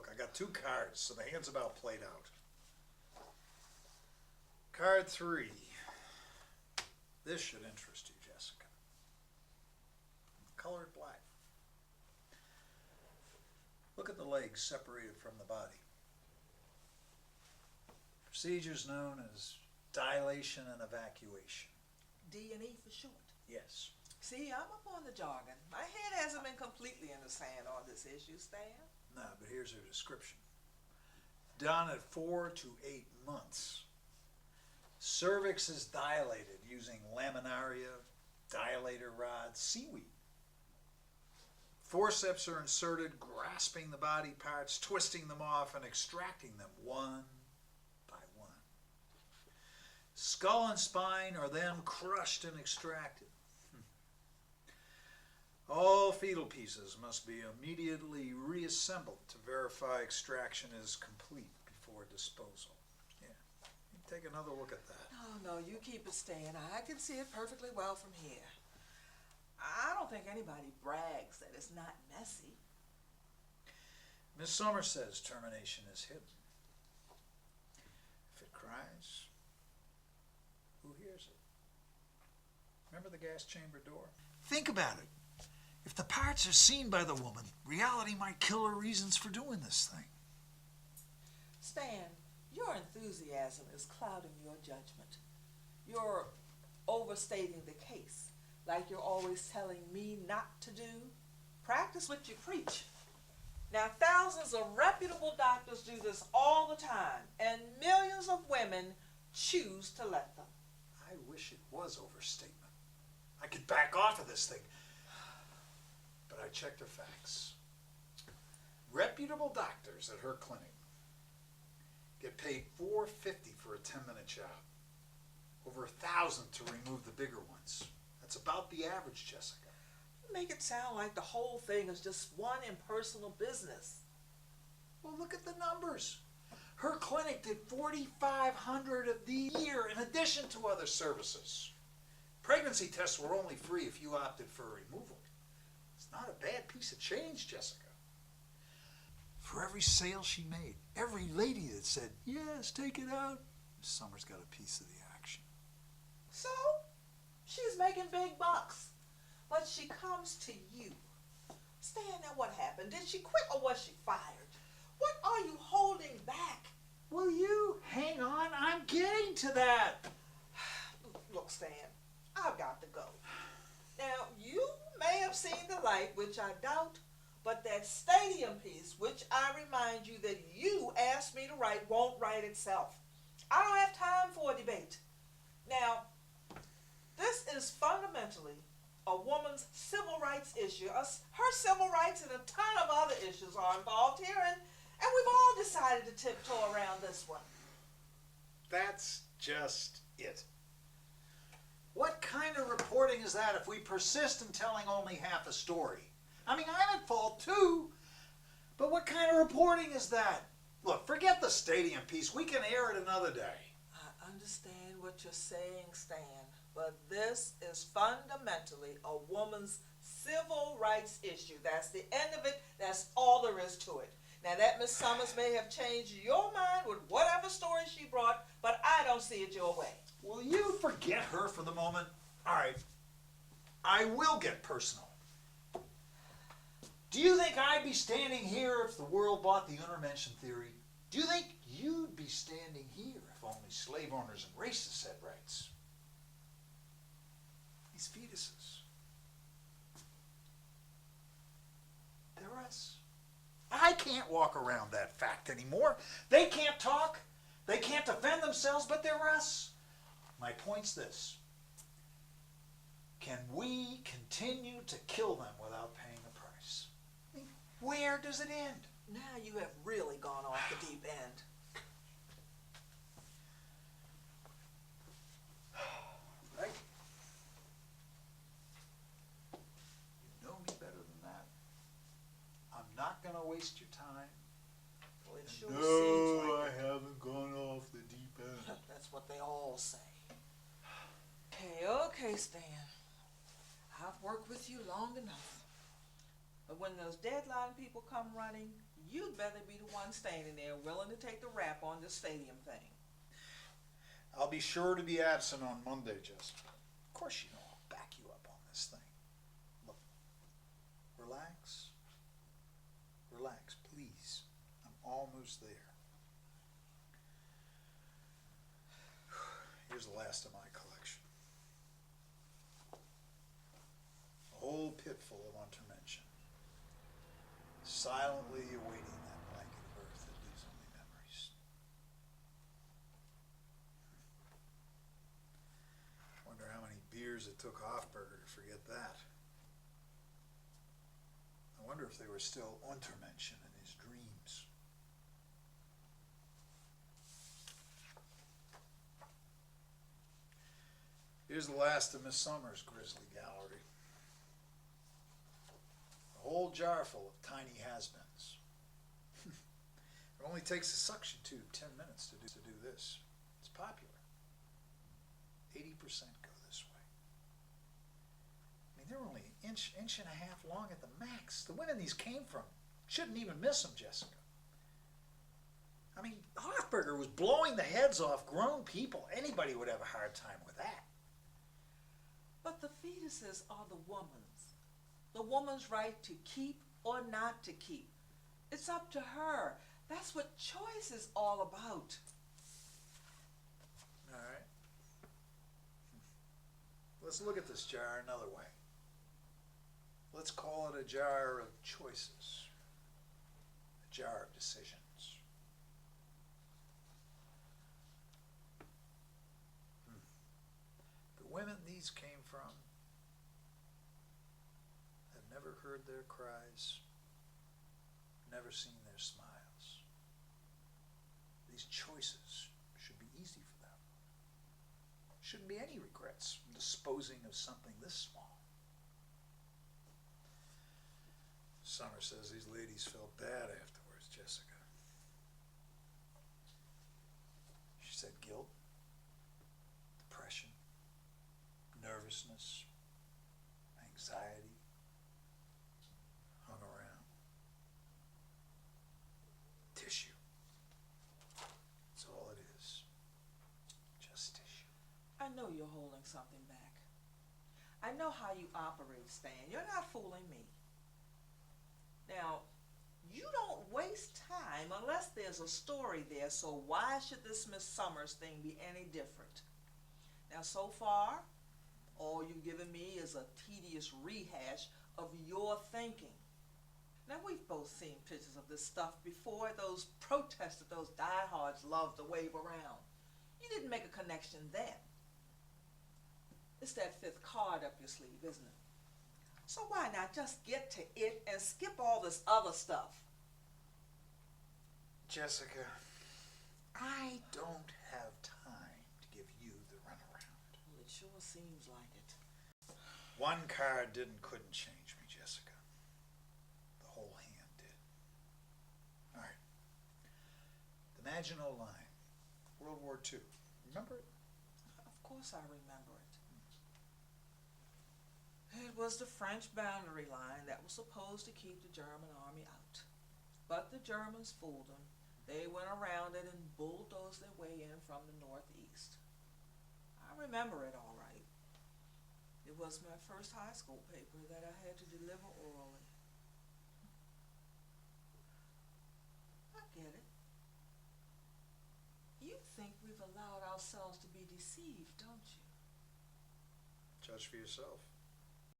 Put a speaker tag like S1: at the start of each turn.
S1: look, I got 2 cards, so the hand's about played out. Card 3. This should interest you, Jessica. Colored black. Look at the legs separated from the body. Procedures known as dilation and evacuation.
S2: D&E for short.
S1: Yes.
S2: See, I'm up on the jargon. My head hasn't been completely in the sand on this issue, Stan.
S1: No, but here's her description. Done at 4 to 8 months. Cervix is dilated using laminaria, dilator rods, seaweed. Forceps are inserted, grasping the body parts, twisting them off, and extracting them one by one. Skull and spine are then crushed and extracted. All fetal pieces must be immediately reassembled to verify extraction is complete before disposal. Yeah, take another look at that.
S2: Oh, no, you keep it, Stan. I can see it perfectly well from here. I don't think anybody brags that it's not messy.
S1: Miss Summers says termination is hidden. If it cries, who hears it? Remember the gas chamber door? Think about it. If the parts are seen by the woman, reality might kill her reasons for doing this thing.
S2: Stan, your enthusiasm is clouding your judgment. You're overstating the case, like you're always telling me not to do. Practice what you preach. Now, thousands of reputable doctors do this all the time, and millions of women choose to let them.
S1: I wish it was overstatement. I could back off of this thing. But I checked her facts. Reputable doctors at her clinic get paid $4.50 for a 10-minute job. Over $1,000 to remove the bigger ones. That's about the average, Jessica.
S2: You make it sound like the whole thing is just one impersonal business.
S1: Well, look at the numbers. Her clinic did 4,500 of the year in addition to other services. Pregnancy tests were only free if you opted for a removal. It's not a bad piece of change, Jessica. For every sale she made, every lady that said, yes, take it out, Miss Summers got a piece of the action.
S2: So, she's making big bucks. But she comes to you. Stan, now what happened? Did she quit or was she fired? What are you holding back?
S1: Will you hang on? I'm getting to that.
S2: Look, Stan, I've got to go. Now, you may have seen the light, which I doubt, but that stadium piece, which I remind you that you asked me to write, won't write itself. I don't have time for a debate. Now, this is fundamentally a woman's civil rights issue. Her civil rights and a ton of other issues are involved here, and we've all decided to tiptoe around this one.
S1: That's just it. What kind of reporting is that if we persist in telling only half a story? I mean, I'm at fault too, but what kind of reporting is that? Look, forget the stadium piece. We can air it another day.
S2: I understand what you're saying, Stan, but this is fundamentally a woman's civil rights issue. That's the end of it. That's all there is to it. Now, that Miss Summers may have changed your mind with whatever story she brought, but I don't see it your way.
S1: Will you forget her for the moment? All right, I will get personal. Do you think I'd be standing here if the world bought the intervention theory? Do you think you'd be standing here if only slave owners and racists had rights? These fetuses, they're us. I can't walk around that fact anymore. They can't talk. They can't defend themselves, but they're us. My point's this. Can we continue to kill them without paying the price? I mean, where does it end?
S2: Now you have really gone off the deep end.
S1: Right? You know me better than that. I'm not going to waste your time.
S2: Well, it sure
S1: No,
S2: seems like
S1: I haven't gone off the deep end.
S2: That's what they all say. Okay, Stan. I've worked with you long enough. But when those deadline people come running, you'd better be the one standing there willing to take the rap on this stadium thing.
S1: I'll be sure to be absent on Monday, Jessica. Of course you know I'll back you up on this thing. Look, relax. Relax, please. I'm almost there. Here's the last of my collection. A whole pit full of untermenschen, silently awaiting that blanket of earth that leaves only memories. Wonder how many beers it took Hofberger to forget that. I wonder if they were still untermenschen in his dreams. Here's the last of Miss Summers' grisly gallery. A whole jar full of tiny has-beens. It only takes a suction tube 10 minutes to do this. It's popular. 80% go this way. I mean, they're only an inch and a half long at the max. The women these came from shouldn't even miss them, Jessica. I mean, Hofberger was blowing the heads off grown people. Anybody would have a hard time with that.
S2: But the fetuses are the woman's. The woman's right to keep or not to keep. It's up to her. That's what choice is all about.
S1: All right. Let's look at this jar another way. Let's call it a jar of choices. A jar of decisions. The women these came from have never heard their cries, never seen their smiles. These choices should be easy for them. Shouldn't be any regrets in disposing of something this small. Summer says these ladies felt bad afterwards, Jessica. She said guilt, depression, nervousness, anxiety hung around. Tissue. That's all it is. Just tissue.
S2: I know you're holding something back. I know how you operate, Stan. You're not fooling me. Now, you don't waste time unless there's a story there, so why should this Miss Summers thing be any different? Now, so far, all you've given me is a tedious rehash of your thinking. Now, we've both seen pictures of this stuff before, those protesters, those diehards love to wave around. You didn't make a connection then. It's that fifth card up your sleeve, isn't it? So why not just get to it and skip all this other stuff?
S1: Jessica, I don't have time to give you the runaround.
S2: Well, it sure seems like it.
S1: One card couldn't change me, Jessica. The whole hand did. All right. The Maginot Line, World War II. Remember it?
S2: Of course I remember it. It was the French boundary line that was supposed to keep the German army out. But the Germans fooled them. They went around it and bulldozed their way in from the northeast. I remember it all right. It was my first high school paper that I had to deliver orally. I get it. You think we've allowed ourselves to be deceived, don't you?
S1: Judge for yourself.